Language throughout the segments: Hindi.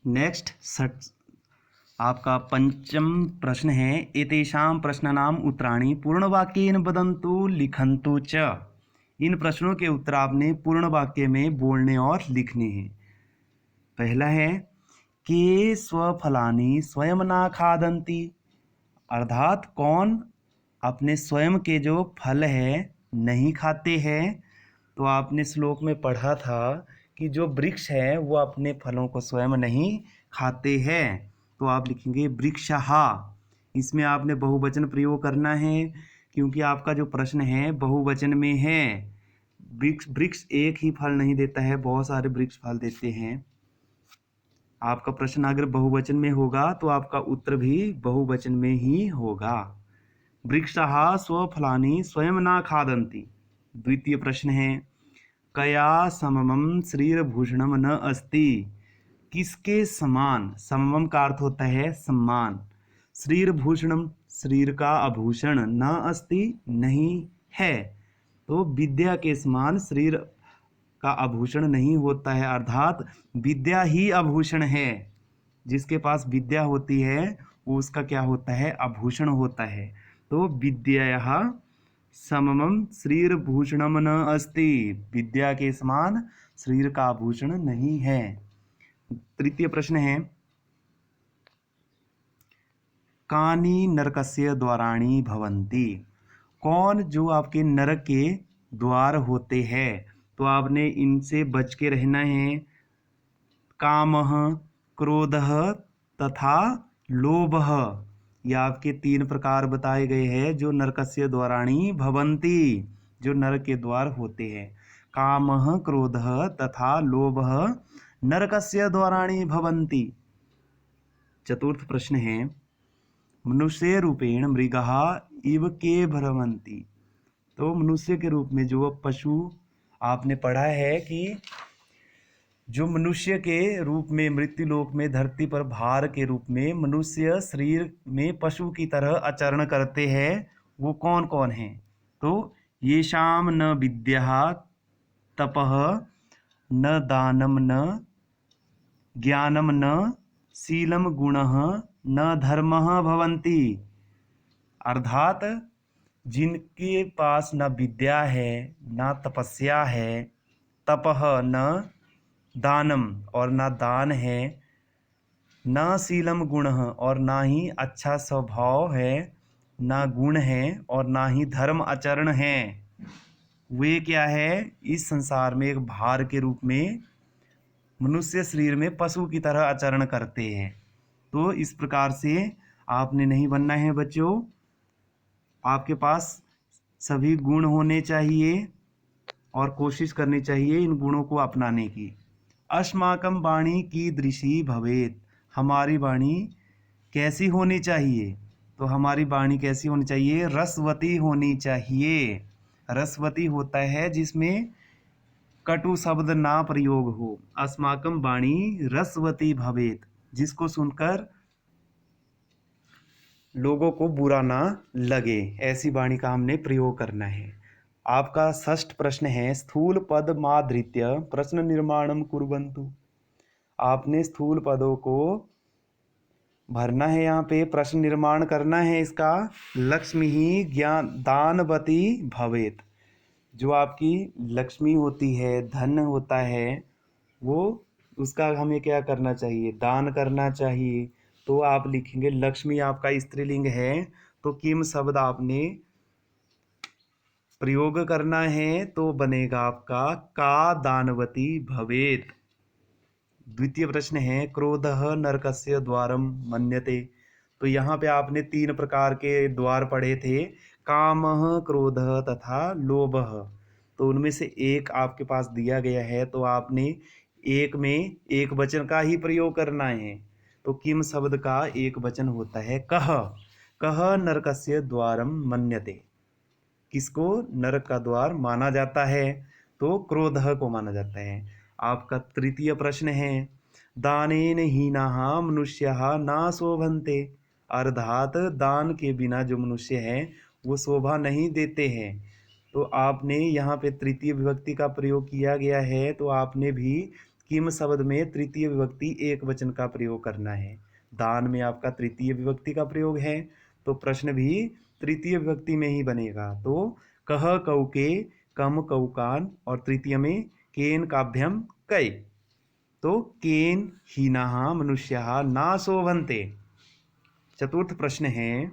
नेक्स्ट आपका पंचम प्रश्न है, एतेषां प्रश्नानाम् उत्तराणि पूर्णवाक्येन वदन्तु लिखन्तु च। इन प्रश्नों के उत्तर आपने पूर्ण वाक्य में बोलने और लिखने हैं। पहला है, के स्वफलानि स्वयं न खादन्ति, अर्थात कौन अपने स्वयं के जो फल है नहीं खाते हैं। तो आपने श्लोक में पढ़ा था कि जो वृक्ष है वो अपने फलों को स्वयं नहीं खाते हैं। तो आप लिखेंगे वृक्षः। इसमें आपने बहुवचन प्रयोग करना है क्योंकि आपका जो प्रश्न है बहुवचन में है। वृक्ष एक ही फल नहीं देता है, बहुत सारे वृक्ष फल देते हैं। आपका प्रश्न अगर बहुवचन में होगा तो आपका उत्तर भी बहुवचन में ही होगा। वृक्षः स्वफलानि स्वयं न खादन्ति। द्वितीय प्रश्न है, कया सममं श्रीरभूषणम न अस्ति, किसके समान, सममम का अर्थ होता है सम्मान, श्रीरभूषणम शरीर का आभूषण, न अस्ति नहीं है, तो विद्या के समान शरीर का आभूषण नहीं होता है, अर्थात विद्या ही आभूषण है। जिसके पास विद्या होती है वो उसका क्या होता है, आभूषण होता है। तो विद्या सममं श्रीरभूषणम न अस्ति, विद्या के समान शरीर का आभूषण नहीं है। तृतीय प्रश्न है, कानि नरकस्य द्वाराणि भवन्ति, कौन जो आपके नरक के द्वार होते हैं। तो आपने इनसे बच के रहना है। कामः, क्रोधः तथा लोभः, ये आपके 3 प्रकार बताए गए हैं जो नरकस्य द्वाराणि भवन्ति, जो नरक के द्वार होते हैं। कामः, क्रोधः तथा लोभः नरकस्य द्वाराणि भवन्ति। चतुर्थ प्रश्न है, मनुष्य रूपेण मृगः इव के भ्रमन्ति, तो मनुष्य के रूप में जो पशु, आपने पढ़ा है कि जो मनुष्य के रूप में मृत्युलोक में धरती पर भार के रूप में मनुष्य शरीर में पशु की तरह आचरण करते हैं, वो कौन कौन हैं। तो येषां न विद्या तपः न दानम न ज्ञानम न शीलम गुणः न धर्मः भवन्ति, अर्थात जिनके पास न विद्या है, न तपस्या है, तपः न दानम और ना दान है, ना शीलम गुण और ना ही अच्छा स्वभाव है, ना गुण है और ना ही धर्म आचरण है, वे क्या है, इस संसार में एक भार के रूप में मनुष्य शरीर में पशु की तरह आचरण करते हैं। तो इस प्रकार से आपने नहीं बनना है बच्चों। आपके पास सभी गुण होने चाहिए और कोशिश करनी चाहिए इन गुणों को अपनाने की। अस्माकं वाणी कीदृशी भवेत्, हमारी वाणी कैसी होनी चाहिए। तो हमारी वाणी कैसी होनी चाहिए, रसवती होनी चाहिए। रसवती होता है जिसमें कटु शब्द ना प्रयोग हो। अस्माकं वाणी रसवती भवेत्, जिसको सुनकर लोगों को बुरा ना लगे, ऐसी वाणी का हमने प्रयोग करना है। आपका षष्ठ प्रश्न है, स्थूल पद माधृत्य प्रश्न निर्माणम कुर्वन्तु। आपने स्थूल पदों को भरना है, यहाँ पे प्रश्न निर्माण करना है इसका। लक्ष्मी ही ज्ञान दानवती भवेत्, जो आपकी लक्ष्मी होती है, धन होता है, वो उसका हमें क्या करना चाहिए, दान करना चाहिए। तो आप लिखेंगे, लक्ष्मी आपका स्त्रीलिंग है तो किम शब्द आपने प्रयोग करना है, तो बनेगा आपका का दानवती भवेत्। द्वितीय प्रश्न है, क्रोधः नरकस्य द्वारम मन्यते। तो यहाँ पे आपने 3 प्रकार के द्वार पढ़े थे, कामः, क्रोधः तथा लोभः। तो उनमें से एक आपके पास दिया गया है, तो आपने एक में एक वचन का ही प्रयोग करना है। तो किम शब्द का एक वचन होता है कह। कह नरकस्य द्वारम मन्यते, किसको नरक का द्वार माना जाता है, तो क्रोधः को माना जाता है। आपका तृतीय प्रश्न है, दानेन हीनाः मनुष्याः न शोभन्ते, अर्थात दान के बिना जो मनुष्य हैं वो शोभा नहीं देते हैं। तो आपने यहाँ पे तृतीय विभक्ति का प्रयोग किया गया है, तो आपने भी किम शब्द में तृतीय विभक्ति एक वचन का प्रयोग करना है। दान में आपका तृतीय विभक्ति का प्रयोग है, तो प्रश्न भी तृतीय विभक्ति में ही बनेगा। तो कह कौके, कम कौकान और तृतीय में केन काभ्यम कई। तो केन हीनाः मनुष्याः न शोभन्ते। चतुर्थ प्रश्न है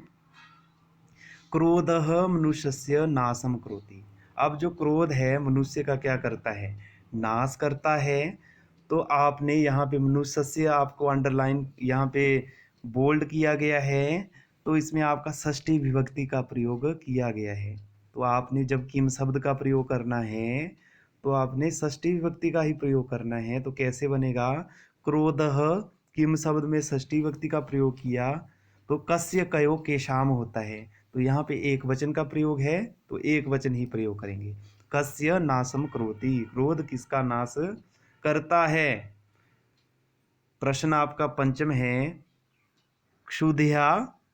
क्रोधः मनुष्यस्य नाशम करोति। अब जो क्रोध है मनुष्य का क्या करता है, नाश करता है। तो आपने यहाँ पे मनुष्यस्य आपको अंडरलाइन यहाँ पे बोल्ड किया गया है, तो इसमें आपका षष्ठी विभक्ति का प्रयोग किया गया है। तो आपने जब किम शब्द का प्रयोग करना है तो आपने षष्ठी विभक्ति का ही प्रयोग करना है। तो कैसे बनेगा, क्रोधः किम शब्द में षष्ठी विभक्ति का प्रयोग किया तो कस्य कयो केशाम होता है। तो यहाँ पे एक वचन का प्रयोग है, तो एक वचन ही प्रयोग करेंगे। कस्य नाशम करोति, क्रोध किसका नाश करता है। प्रश्न आपका पंचम है क्षुधिया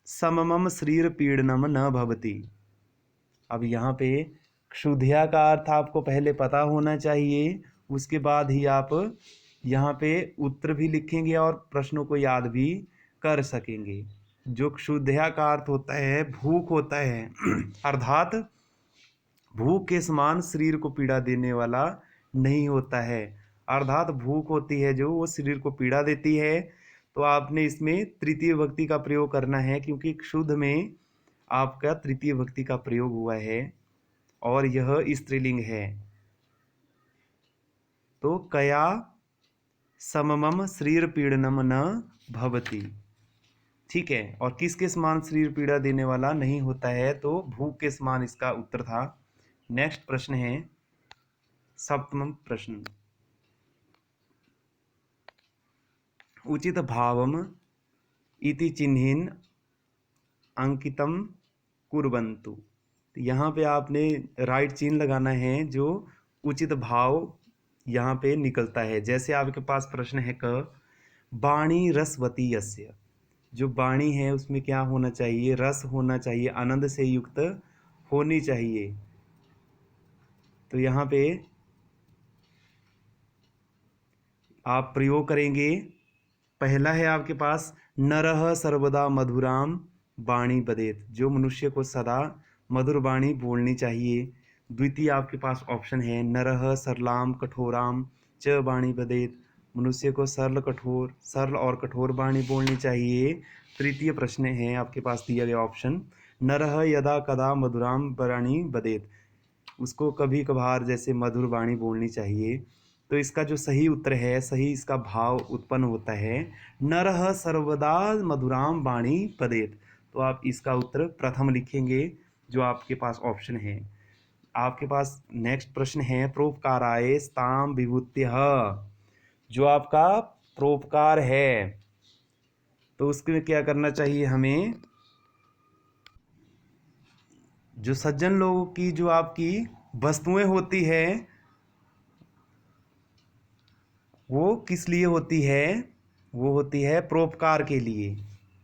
सममम शरीर पीड़नम न भवति। अब यहाँ पे क्षुधिया का अर्थ आपको पहले पता होना चाहिए, उसके बाद ही आप यहाँ पे उत्तर भी लिखेंगे और प्रश्नों को याद भी कर सकेंगे। जो क्षुधिया का अर्थ होता है भूख होता है अर्थात भूख के समान शरीर को पीड़ा देने वाला नहीं होता है, अर्थात भूख होती है जो वो शरीर को पीड़ा देती है। तो आपने इसमें तृतीय विभक्ति का प्रयोग करना है, क्योंकि क्षुध में आपका तृतीय विभक्ति का प्रयोग हुआ है और यह स्त्रीलिंग है। तो कया सममम शरीर पीड़नम न भवति, ठीक है। और किसके समान शरीर पीड़ा देने वाला नहीं होता है, तो भूख के समान इसका उत्तर था। नेक्स्ट प्रश्न है सप्तम प्रश्न, उचित भावम इति चिन्हिन अंकितम कुर्वन्तु। यहाँ पे आपने राइट चिन्ह लगाना है जो उचित भाव यहाँ पे निकलता है। जैसे आपके पास प्रश्न है क वाणी रसवती यस्य, जो वाणी है उसमें क्या होना चाहिए, रस होना चाहिए, आनंद से युक्त होनी चाहिए। तो यहाँ पे आप प्रयोग करेंगे, पहला है आपके पास नरः सर्वदा मधुराम वाणी बदेत, जो मनुष्य को सदा मधुर वाणी बोलनी चाहिए। द्वितीय आपके पास ऑप्शन है नरः सरलाम कठोराम च वाणी बदेत, मनुष्य को सरल और कठोर वाणी बोलनी चाहिए। तृतीय प्रश्न है आपके पास दिया गया ऑप्शन नरः यदा कदा मधुराम वाणी बदेत, उसको कभी कभार जैसे मधुर वाणी बोलनी चाहिए। तो इसका जो सही उत्तर है, सही इसका भाव उत्पन्न होता है नरः सर्वदा मधुराम वाणी बदेत। तो आप इसका उत्तर प्रथम लिखेंगे जो आपके पास ऑप्शन है। आपके पास नेक्स्ट प्रश्न है प्रोपकाराय स्ताम विभूत्यः, जो आपका प्रोपकार है तो उसमें क्या करना चाहिए हमें, जो सज्जन लोगों की जो आपकी वस्तुएं होती है वो किस लिए होती है, वो होती है परोपकार के लिए।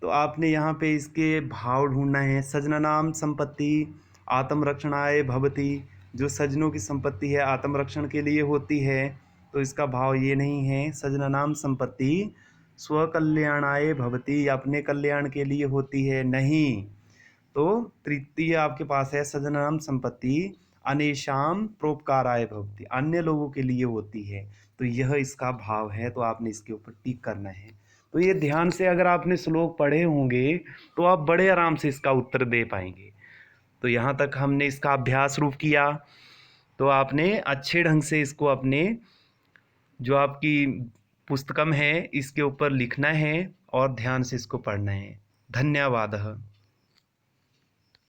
तो आपने यहाँ पे इसके भाव ढूंढना है। सजनानाम संपत्ति आत्मरक्षणाय भवति, जो सज्जनों की संपत्ति है आत्मरक्षण के लिए होती है, तो इसका भाव ये नहीं है। सजनानाम संपत्ति स्वकल्याणाय भवति, अपने कल्याण के लिए होती है, नहीं। तो तृतीय आपके पास है सजनानाम संपत्ति अनेशाम प्रोपकाराय भवति, अन्य लोगों के लिए होती है। तो यह इसका भाव है, तो आपने इसके ऊपर टिक करना है। तो ये ध्यान से अगर आपने श्लोक पढ़े होंगे तो आप बड़े आराम से इसका उत्तर दे पाएंगे। तो यहाँ तक हमने इसका अभ्यास रूप किया, तो आपने अच्छे ढंग से इसको अपने जो आपकी पुस्तकम है इसके ऊपर लिखना है और ध्यान से इसको पढ़ना है। धन्यवाद।